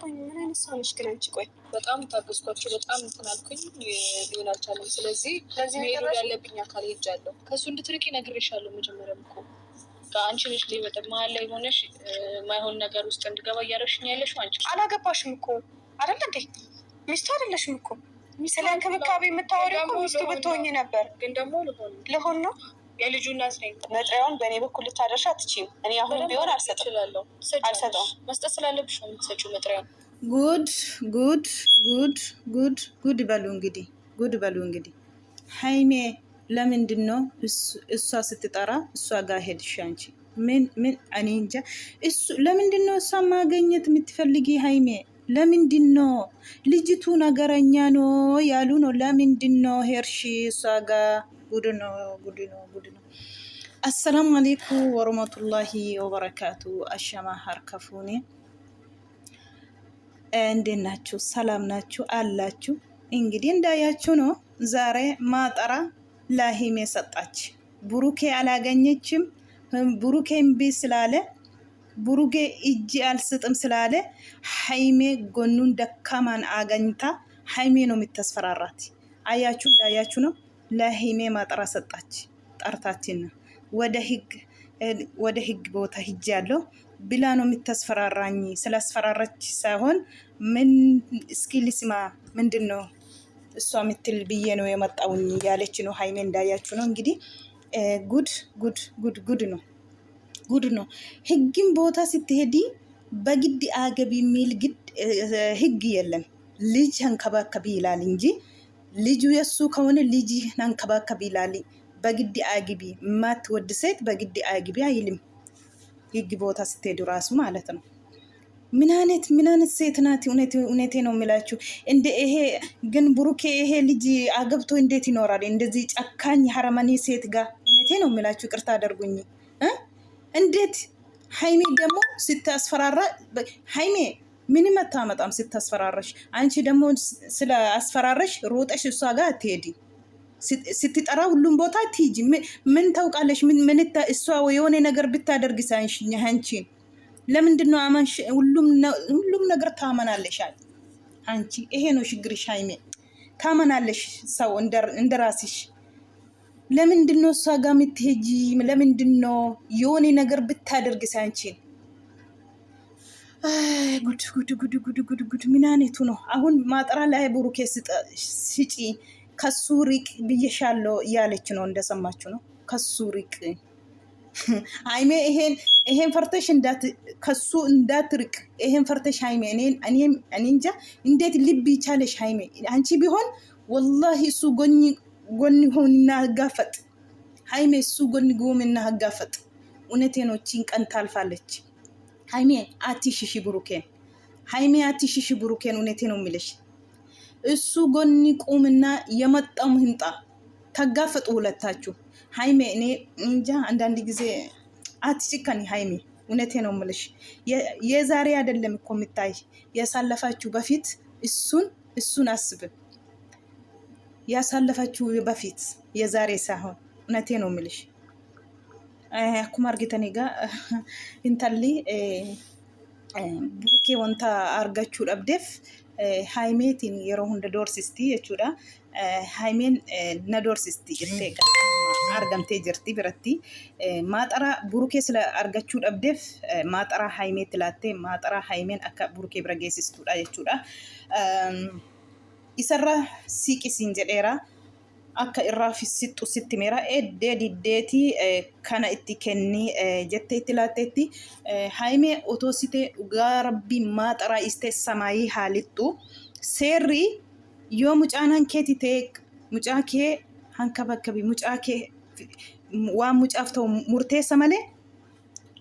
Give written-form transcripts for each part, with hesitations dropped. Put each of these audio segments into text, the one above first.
አልገባኝ። ምን አይነት ሰው ነሽ ግን አንቺ? ቆይ በጣም ታገዝኳቸው፣ በጣም እንትን አልኩኝ፣ ሊሆን አልቻለም። ስለዚህ መሄድ ያለብኝ አካል ሄጃለሁ። ከእሱ እንድትርቂ ነግሬሻለሁ። መጀመሪያም እኮ አንቺ ነሽ ሊበጠ መሀል ላይ ሆነሽ ማይሆን ነገር ውስጥ እንድገባ እያደረግሽኝ ያለሽው አንቺ። አላገባሽም እኮ አይደል እንዴ? ሚስቱ አይደለሽም እኮ። ስለ እንክብካቤ የምታወሪው እኮ ሚስቱ ብትሆኝ ነበር። ግን ደግሞ ልሆን ነው። የልጁ እናት ነኝ። መጥሪያውን በእኔ በኩል ልታደርሻ አትችይም። እኔ አሁን ቢሆን አልሰጠውም። መስጠት ስላለብሽ ነው የምትሰጪው መጥሪያውን። ጉድ ጉድ ጉድ ጉድ ጉድ በሉ እንግዲህ፣ ጉድ በሉ እንግዲህ። ሀይሜ ለምንድን ነው እሷ ስትጠራ እሷ ጋር ሄድሽ አንቺ? ምን እኔ እንጃ። እሱ ለምንድን ነው እሷ ማገኘት የምትፈልጊ ሀይሜ? ለምንድን ነው? ልጅቱ ነገረኛ ነው ያሉ ነው። ለምንድን ነው ሄርሺ እሷ ጋር? ጉድ ነው፣ ጉድ ነው፣ ጉድ ነው። አሰላሙ አሌይኩም ወረህመቱላሂ ወበረካቱ። አሸማ ሀርከፉኔ እንዴት ናችሁ? ሰላም ናችሁ አላችሁ? እንግዲህ እንዳያችሁ ነው። ዛሬ ማጠራ ለሀይሜ ሰጣች። ብሩኬ አላገኘችም። ብሩኬ እምቢ ስላለ፣ ብሩኬ እጅ አልስጥም ስላለ ሀይሜ ጎኑን ደካማን አገኝታ ሀይሜ ነው የምታስፈራራት። አያችሁ፣ እንዳያችሁ ነው። ለሀይሜ ማጠራ ሰጣች። ጠርታችን ወደ ህግ ቦታ ሂጅ ያለው ብላ ነው የምታስፈራራኝ። ስላስፈራራች ሳይሆን ምን እስኪ ልስማ ምንድን ነው እሷ ምትል ብዬ ነው የመጣውኝ ያለች ነው ሀይሜ። እንዳያችሁ ነው እንግዲህ። ጉድ ጉድ ጉድ ጉድ ነው፣ ጉድ ነው። ህግን ቦታ ስትሄዲ በግድ አገቢ የሚል ህግ የለም። ልጅ አንከባከቢ ይላል እንጂ ልጁ የሱ ከሆነ ልጅ አንከባከቢ ይላል። በግድ አግቢ ማትወድ ሴት በግድ አግቢ አይልም። ህግ ቦታ ስትሄዱ ራሱ ማለት ነው። ምን አይነት ሴት ናት? እውነቴ ነው የሚላችሁ። እንደ ይሄ ግን ብሩኬ ይሄ ልጅ አገብቶ እንዴት ይኖራል? እንደዚህ ጨካኝ ሀረመኔ ሴት ጋር እውነቴ ነው የሚላችሁ። ቅርታ አደርጉኝ። እንዴት ሀይሜ ደግሞ ስታስፈራራ፣ ሀይሜ ምንም አታመጣም ስታስፈራራሽ። አንቺ ደግሞ ስለ አስፈራራሽ ሮጠሽ እሷ ጋር አትሄዲ። ስትጠራ ሁሉም ቦታ ትሂጂ። ምን ታውቃለሽ? ምን እሷ የሆነ ነገር ብታደርግ ሳንሽኛ አንቺን ለምንድን ነው አማንሽ? ሁሉም ነገር ታመናለሽ አንቺ። ይሄ ነው ችግርሽ ሀይሜ። ታመናለሽ ሰው እንደራስሽ። ለምንድን ነው እሷ ጋር የምትሄጂ? ለምንድን ነው የሆነ ነገር ብታደርግ ሳንቺን? ጉድ ጉድ ጉድ ጉድ ጉድ ጉድ። ምን አይነቱ ነው? አሁን ማጠራ ላይ ብሩኬ ስጪ፣ ከሱ ሪቅ ብዬሻለሁ እያለች ነው። እንደሰማችሁ ነው። ከሱ ሪቅ ሀይሜ። ይሄን ፈርተሽ ከሱ እንዳትርቅ። ይሄን ፈርተሽ ሀይሜ። እኔ እንጃ እንዴት ልብ ይቻለሽ ሀይሜ። አንቺ ቢሆን ወላሂ እሱ ጎን ሆንና ህጋፈጥ ሀይሜ። እሱ ጎን ጎምና ህጋፈጥ። እውነቴ ነው። ቺን ቀን ታልፋለች ሀይሜ። አትሽሽ ብሩኬን ሀይሜ፣ አትሽሽ ብሩኬን። እውነቴ ነው የሚልሽ። እሱ ጎን ቁምና የመጣው ህንጣ ተጋፈጡ ሁለታችሁ ሀይሜ። እኔ እንጃ አንዳንድ ጊዜ አትጭከኒ ሀይሜ። እውነቴ ነው የምልሽ። የዛሬ አይደለም እኮ የምታይ ያሳለፋችሁ በፊት እሱን አስብ። ያሳለፋችሁ በፊት የዛሬ ሳይሆን እውነቴ ነው የምልሽ። አኩማ አርጊተኔ ጋ እንታሊ ቡሩኬ ወንታ አርጋችሁ ደብደፍ ሀይሜቲን የሮ ሁንደ ዶርሲስቲ የቹዳ ሀይሜን ነዶርሲስቲ ጅርቴ አርገምቴ ጅርቲ ብረቲ ማጠራ ቡሩኬ ስለ አርጋችሁ ደብደፍ ማጠራ ሀይሜ ትላቴ ማጠራ ሀይሜን አካ ቡሩኬ ብረጌሲስቱዳ የቹዳ ይሰራ ሲቂሲን ጀዴራ akka irraa fissixu sitti mera diddeeti kana itti kenni jette itti laatteetti haimee otoo site dhugaa rabbii maaxaraa istee samaayii haalittu seerri yoo mucaanan keeti ta'e mucaa kee hanka bakkabi mucaa kee waan mucaaf ta'u murteessa malee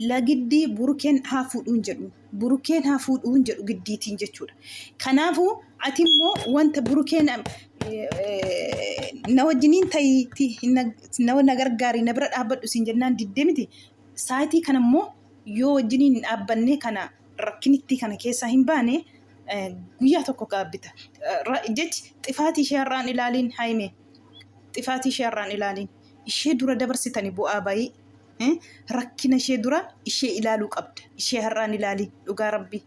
lagiddi burukeen haa fuudhuun jedhu giddiitiin jechuudha. Kanaafuu ati immoo wanta burukeen na wajjiniin ta'iiti na gargaari na bira dhaabbadhu siin jennaan diddee miti. Saayitii kana immoo yoo wajjiniin dhaabbannee kana rakkinitti kana keessaa hin baane guyyaa tokko qaabbita. Jechi xifaatii ishee har'aan ilaaliin haime. Xifaatii ishee har'aan ilaaliin. Ishee dura dabarsitanii bu'aa bayii. Rakkina ishee dura ishee ilaaluu qabda. Ishee har'aan ilaaliin dhugaa rabbi.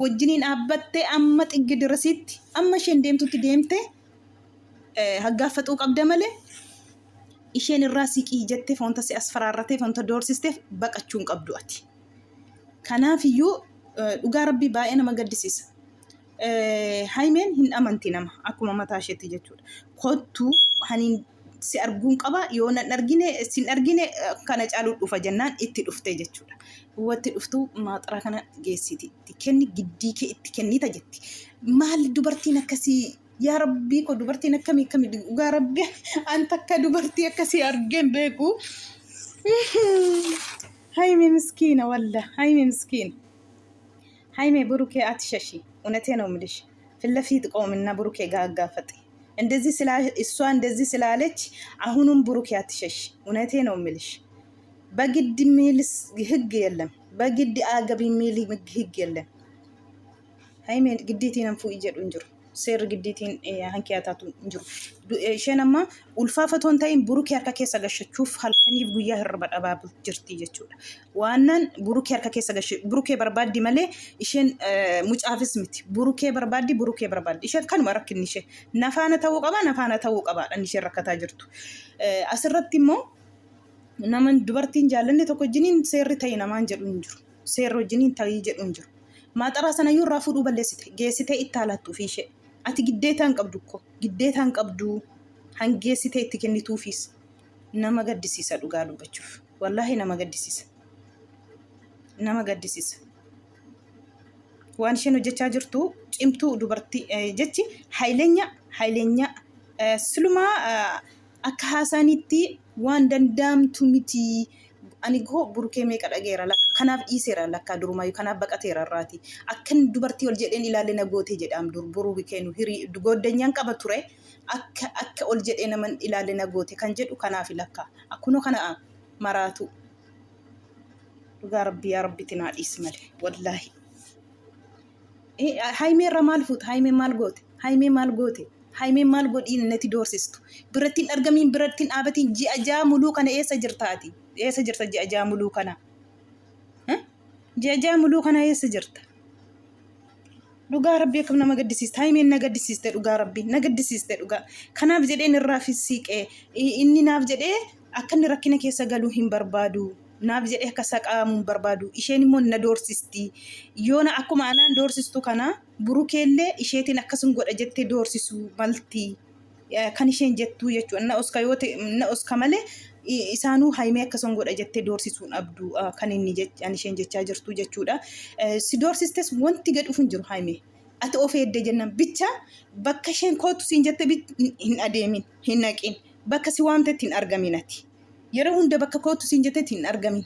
wajjiniin dhaabbattee amma xiggi dirasitti amma isheen deemtutti deemte haggaaffatuu qabda malee isheen irraa siqii jettee foonta si asfaraarratee foonta doorsistee baqachuun qabdu ati. Kanaafiyyuu dhugaa rabbii baay'ee nama gaddisiisa. Haimeen hin amanti nama akkuma mataa isheetti jechuudha. Kottuu haniin si arguun qaba yoo nan argine sin argine kana caaluu dhufa jennaan itti dhufte jechuudha. Watti dhuftu maaxara kana geessiti. Kenni giddii kee itti kennita jetti. Maal dubartiin akkasii yaa rabbii ko dubartiin akkamii dhugaa rabbii anta akka dubartii akkasii argeen beeku. Haimee miskiina walla haimee miskiina. Haimee burukee ati shashi እውነቴን ነው የምልሽ ፊት ለፊት ቆምና ብሩኬ ጋር አጋፈጥ እንደዚህ እሷ እንደዚህ ስላለች አሁንም ብሩኬ አትሸሽ። እውነቴን ነው የምልሽ በግድ የሚልስ ህግ የለም። በግድ አገቢ የሚል ህግ የለም። ሃይሜ ግዴቴን አንፉ ይጀዱ እንጅሩ ሴር ግዴቴን አንኪያታቱ እንጅሩ ሸነማ ኡልፋፈቶን ታይም ብሩኬ ያርካ ከሰ ገሸቹፍ halkaniif guyyaa hirba dhabaabul jirti jechuudha. Waannan burukee harka keessa gashe burukee barbaaddi malee isheen mucaafis miti. Burukee barbaaddi isheen kanuma rakkinni ishee nafaana ta'uu qaba dhan isheen rakkataa jirtu. Asirratti immoo naman dubartiin jaallanne tokko wajjiniin seerri ta'e namaan jedhu hin jiru. Seerri wajjiniin ta'ii jedhu hin jiru. Maaxaraa sana yoo irraa fuudhuu balleessite geessitee itti haalattuuf ishee ati giddeetaan qabdu ko giddeetaan qabdu hangeessitee itti kennituufis nama gaddisiisa dhugaa dubbachuuf wallahi nama gaddisiisa waan isheen hojjechaa jirtu cimtuu dubartii jechi haylenya silumaa akka haasaanitti waan danda'amtu miti. Ani go burukee meeqa dhageera lakka kanaaf dhiiseera lakka durumaayyu kanaaf baqateera irraati akkan dubartii ol jedheen ilaalee na goote jedhaam dur buruu bikeenu hirii goddanyaan qaba ture akka ol jedhee naman ilaalee na goote kan jedhu kanaaf lakka akkuno kana maraatu dhugaa rabbii yaa rabbi tinaa dhiis malee wallaahi. Haimee irra maal fuuta haimee maal goote haimee maal godhiin natti doorsistu birattiin argamiin birattiin dhaabatiin ji'a ja'a muluu kana eessa jirtaati. Eessa jirta ji'a ja'a muluu kana? Ji'a ja'a muluu kana eessa jirta? Dhugaa rabbii akkam nama gaddisiista. Haimeen na gaddisiiste dhugaa rabbii na gaddisiiste dhugaa. Kanaaf jedhee irraa fissiiqee inni naaf jedhee akka inni rakkina keessa galuu hin barbaadu. Naaf jedhee akka saqaamuu hin barbaadu. Isheen immoo na doorsisti. Yoona akkuma anaan doorsistu kana burukeellee isheetiin akkasuma godha jettee doorsisu malti. Kan isheen jettuu jechuudha. Na oska malee isaanuu haimee akkasuma godha jettee doorsisuun abduu kan inni isheen jechaa jirtu jechuudha. Si doorsistes wanti gadhuuf hin jiru haimee. Ati of eeddee jennaan bicha bakka isheen kootu siin jette hin adeemin hin naqin bakka si waamtetti hin argamin ati. Yeroo hunda bakka kootu siin jettetti hin argamin.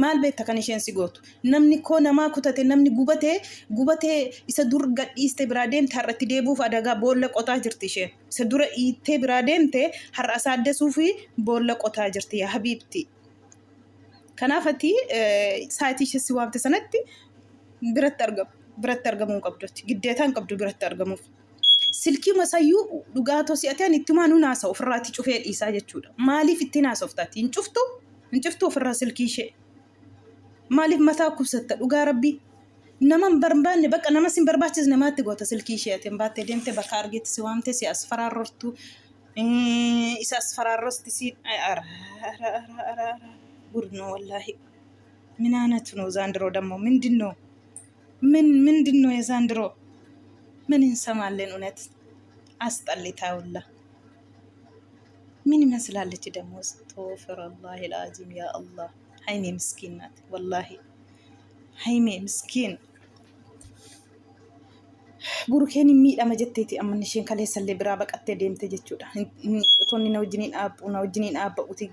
Maal beekta kan isheen si gootu? Namni koo namaa kutate namni gubatee isa dur gadhiiste biraa deemte har'atti deebuuf adagaa boolla qotaa jirti isheen. Isa dura ittee biraa deemte har'a saaddesuu fi boolla qotaa jirti yaa habiibti. Kanaaf ati saatii ishee si waamte sanatti biratti argamuu qabdutti. Giddeetaan qabdu biratti argamuuf. Silkii masayyuu dhugaatoo si'ateen ittumaa nuun haasa'u ofirraatti cufee dhiisaa jechuudha. Maaliif ittiin haasoftaati? Hin cuftu ofirraa silkii ishee. Maaliif mataa kubsatta dhugaa rabbii nama hin barbaanne bakka nama sin barbaachis namaatti goota silkii isheetiin baattee deemte bakka argeetti si waamte si as faraarrortu isa as faraarrosti si gurnoo wallaahi minaanatu ነው ዛንድሮ ደግሞ ምንድነው የዛንድሮ ምን እንሰማለን? እውነት አስጠልታውላ ምን ይመስላለች ደግሞ አስተግፊሩላህ العظيم يا الله ሃይሜ ምስኪን ናት ወላሂ ሃይሜ ምስኪን buruken miidhama jetteeti amman isheen kaleessallee biraa baqattee deemte jechuudha. Tonni na wajjiniin dhaabba'uti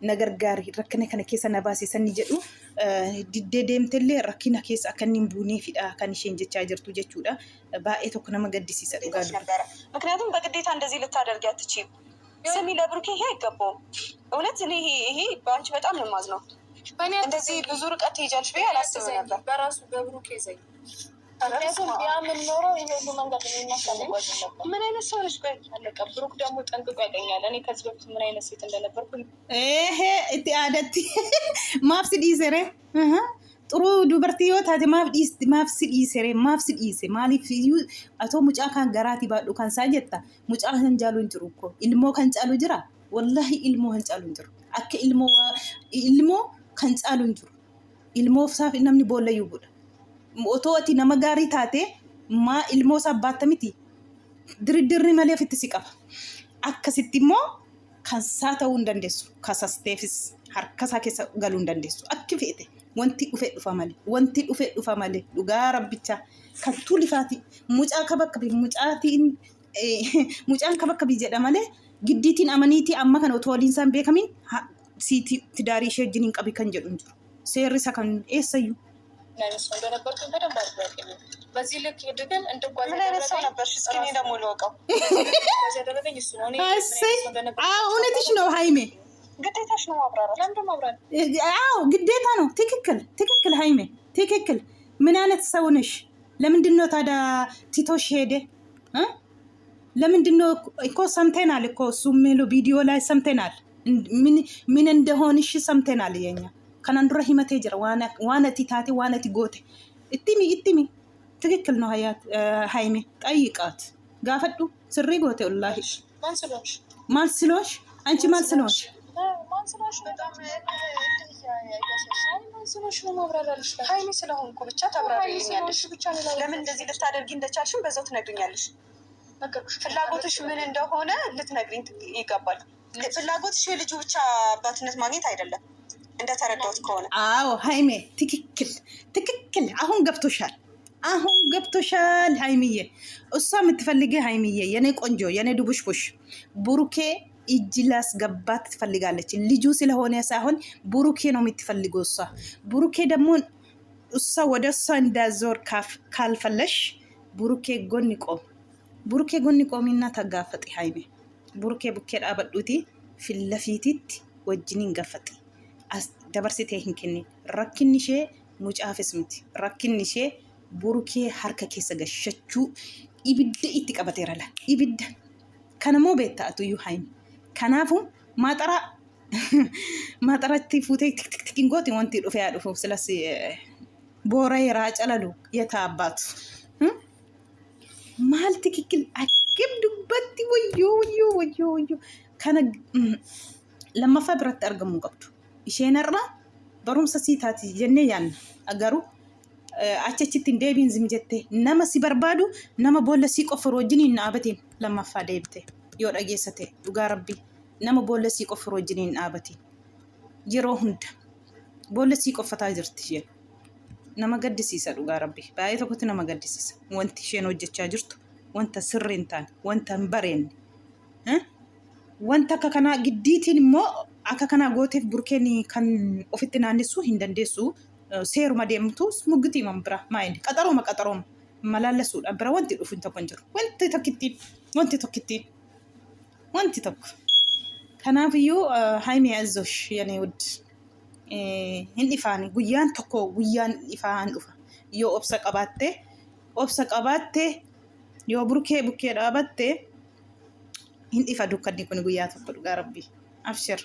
na gargaari rakkina kana keessa na baasisanni jedhu diddee deemtellee rakkina keessa akka inni hin buuneefidha kan isheen jechaa jirtu jechuudha. Baay'ee tokko nama gaddisiisa dhugaa ነበረ ምክንያቱም በግዴታ እንደዚህ ልታደርጊ አትችይም። ስሚ ለብሩኬ ይሄ አይገባውም። እውነት እኔ ይሄ በአንቺ በጣም ነው የማዝነው። እንደዚህ ብዙ ርቀት ትሄጃለሽ ብዬ አላስብም ነበር። በራሱ በብሩኬ ዘይ ምን ኖሮ ይሄ ሁሉ መንገድ የሚያስፈልገው ነበር። ምን አይነት ሰው ነሽ? ቆይ አለቀ። ብሩክ ደግሞ ጠንቅቆ ያገኛል። እኔ ከዚህ በፊት ምን አይነት ሴት እንደነበርኩ እቲ አደቲ ማፍስ ዲዘሬ ጥሩ ዱበርቲ yoo taate maaf si dhiisere maaf si dhiise maaliif iyyuu atoo mucaa kan garaati baadhu kan isaa jetta mucaa kan caalu hin jiru እኮ ilmoo kan caalu jira wallahi ilmoo kan caalu hin jiru akka ilmoo kan caalu hin jiru ilmoo saaf namni boolla yuudha otoo ati nama gaarii taate maa ilmoo isaa baatta miti dirdirri malee ofitti si qaba akkasitti immoo kan isaa ta'uu hin dandeessu kasasteefis harkasaa keessa galuu hin dandeessu akki feete wanti dhufee dhufa malee dhugaa rabbicha kan tulifaati mucaa kabakkabi mucaan kabakkabi jedha malee giddiitiin amaniitii amma kan otoo waliin isaan beekamin siiti tidaarii ishee wajjin hin qabi kan jedhu hin jiru seerri isa kan eessayyuu. ናይነሱ እንደነበርኩኝ በደንብ አድርጎ ያውቀኛል። በዚህ ልክ ግን እንድጓዝ ምን አይነት ሰው ነበርሽ? እስኪ እኔ ደግሞ ልወቀው። ያደረገኝ እሱ ነው። እውነትሽ ነው ሀይሜ ግዴታሽ ነው ማብራራት። ለምንድን ማብራራት? አዎ ግዴታ ነው። ትክክል ሀይሜ ትክክል። ምን አይነት ሰው ነሽ? ለምንድን ነው ታዲያ ቲቶሽ ሄደ? ለምንድን ነው እኮ ሰምተናል እኮ እሱ የሚለው ቪዲዮ ላይ ሰምተናል። ምን እንደሆንሽ ሰምተናል። የኛ ከናን ዱራ ሂመቴ ጅራ ዋነቲ ታቴ ዋነቲ ጎቴ እትሚ ትክክል ነው ሀይሜ ጠይቃት ጋፈዱ ስሪ ጎቴ ወላሂ ማልስሎሽ አንቺ ማልስሎሽ በጣም ማንስሎሽ ነው ማብራራልሽ ሀይሜ ስለሆንኩ ብቻ ታብራሪልኛለሽ ለምን እንደዚህ ልታደርጊ እንደቻልሽም በዛው ትነግሪኛለሽ ፍላጎትሽ ምን እንደሆነ ልትነግሪኝ ይገባል ፍላጎትሽ የልጁ ብቻ አባትነት ማግኘት አይደለም እንደተረዳሁት ከሆነ አዎ ሀይሜ ትክክል አሁን ገብቶሻል ሀይሚዬ እሷ የምትፈልገ ሀይሚዬ የኔ ቆንጆ የኔ ድቡሽቡሽ ቡሩኬ እጅ ላስገባት ትፈልጋለች ልጁ ስለሆነ ሳይሆን ቡሩኬ ነው የምትፈልገው እሷ ቡሩኬ ደግሞ እሷ ወደ እሷ እንዳዞር ካልፈለሽ ቡሩኬ ጎን ቆሚና ተጋፈጢ ሀይሜ ቡሩኬ ቡኬ ዳበዱቲ ፊለፊቲት ወጅኒን ገፈጢ dabarsite hin kennin rakkinni ishee mucaafis miti rakkinni ishee burukee harka keessa gashachuu ibidda itti qabateera la ibidda kanammoo beektaatu iyyuu haimi kanaafu maaxaratti fuutee tiktikin gooti wanti dhufee haa dhufuuf silas boora yeraa calalu yetaa abbaatu maal tikikkil akkam dubbatti wayyoo kana lammaffaa biratti argamuu qabdu isheen irra barumsa sii taati jennee yaanna agaruu achachitti hin deebiin zim jettee nama si barbaadu nama boolla sii qoffiru wajjiniin dhaabatiin lammaffaa deebite yoo dhageessate dhugaa rabbii nama boolla sii qoffiru wajjiniin dhaabatiin yeroo hunda boolla sii qoffataa jirti isheen nama gaddisiisa dhugaa rabbii baay'ee tokkotti nama gaddisiisa wanti isheen hojjechaa jirtu wanta sirrii hin taane wanta hin bareenne wanta akka kanaa giddiitiin immoo akka kanaa gooteef burkeen kan ofitti naannessuu hin dandeessu seeruma deemtu muggitii man bira maayini qaxarooma malaallesuudha bira wanti dhufu hin tokko hin jiru wanti tokko kanaafiyyuu haimee azzoosh yanee wud hin ifaani guyyaan ifaan dhufa yoo obsa qabaatte yoo bukkee dhaabatte hin ifa dukkanni kun guyyaa tokko dhugaa rabbii abshir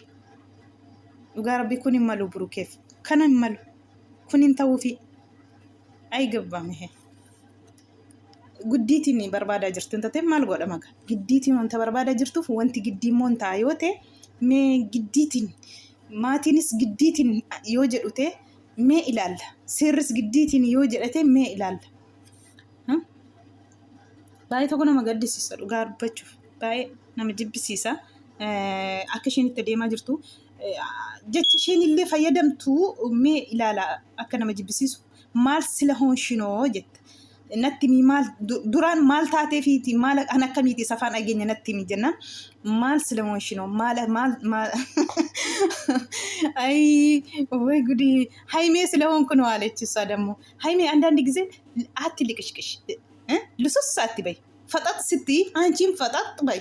dhugaa rabbii kun hin malu burukeef kana hin malu kun hin ta'uufi ay gabbaame giddiitiin barbaadaa jirtu hin taate maal godha maga giddiitiin wanta barbaadaa jirtuuf wanti giddii immoo hin ta'a yoo ta'e mee giddiitiin maatiinis giddiitiin yoo jedhute mee ilaalla seerris giddiitiin yoo jedhate mee ilaalla baay'ee tokko nama gaddisiisa dhugaa dubbachuuf baay'ee nama jibbisiisa akka isheen itti deemaa jirtu jecha isheen illee fayyadamtu mee ilaala akka nama jibbisiisu maal sila hoonshinoo jetta natti maal duraan maal taateefiiti maal an akkamiiti safaan dhageenya natti jennaan maal sila hoonshinoo maal ay ወይ ጉዲ ሃይሜ ስለሆንኩ ነው አለች እሷ ደግሞ ሃይሜ አንዳንድ ጊዜ አትልቅሽቅሽ ልሱስ አትበይ ፈጣጥ ስትይ አንቺም ፈጣጥ በይ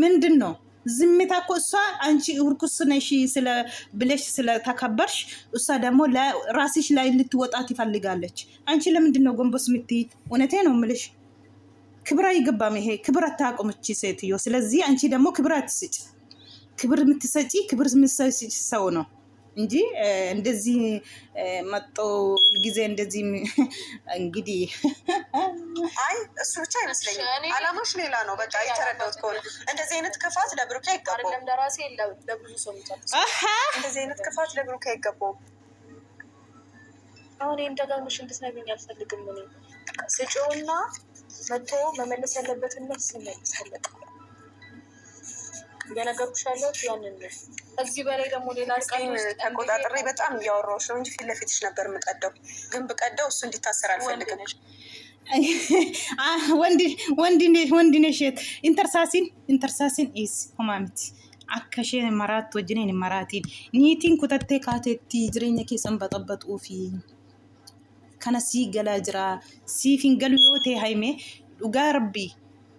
ምንድን ነው ዝምታ እኮ እሷ አንቺ እርኩስ ነሽ ስለ ብለሽ ስለተከበርሽ እሷ ደግሞ ራስሽ ላይ ልትወጣት ይፈልጋለች አንቺ ለምንድን ነው ጎንበስ የምትይ እውነቴ ነው የምልሽ ክብር አይገባም ይሄ ክብር አታውቅም እቺ ሴትዮ ስለዚህ አንቺ ደግሞ ክብር አትስጪ ክብር የምትሰጪ ክብር የምትሰጪ ሰው ነው እንጂ እንደዚህ መጦ ጊዜ እንደዚህ እንግዲህ አይ እሱ ብቻ አይመስለኝም። አላማሽ ሌላ ነው። በቃ የተረዳሁት ከሆነ እንደዚህ አይነት ክፋት ለብሩኬ አይገባውም። አይደለም ለራሴ ለብዙ ሰው እንደዚህ አይነት ክፋት ለብሩኬ አይገባውም። አሁን ይሄን ደጋግመሽ እንድትነግሪኝ አልፈልግም። ምን ስጪውና መጥቶ መመለስ ያለበትን መልስ መልስ አለቀ። እየነገርኩሽ ያለሁት ያንን ነው። ከዚህ በላይ ደግሞ ሌላ ተቆጣጥሬ በጣም እያወራሁሽ ነው እንጂ ፊት ለፊትሽ ነበር የምቀደው። ግን ብቀደው እሱ እንዲታሰር አልፈልግም። ወንድ ነሽ ኢንተርሳሲን ኢስ ሁማምቲ akkashee maraat wajjiniin maraatiin niitiin kutattee kaateetti jireenya keessan baxabaxuu fi kana sii galaa jira siif hin galu yoo ta'e haime dhugaa rabbii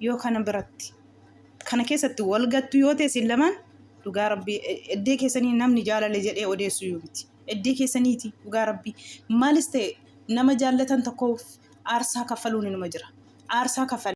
yoo kana biratti kana keessatti walgattu yoo ta'e sin lamaan dhugaa rabbii eddee keessanii namni jaalale jedhee odeessu yoo miti eddee keessaniiti dhugaa rabbii maalis ta'e nama jaallatan tokkoof aarsaa kaffaluun inuma jira aarsaa kaffal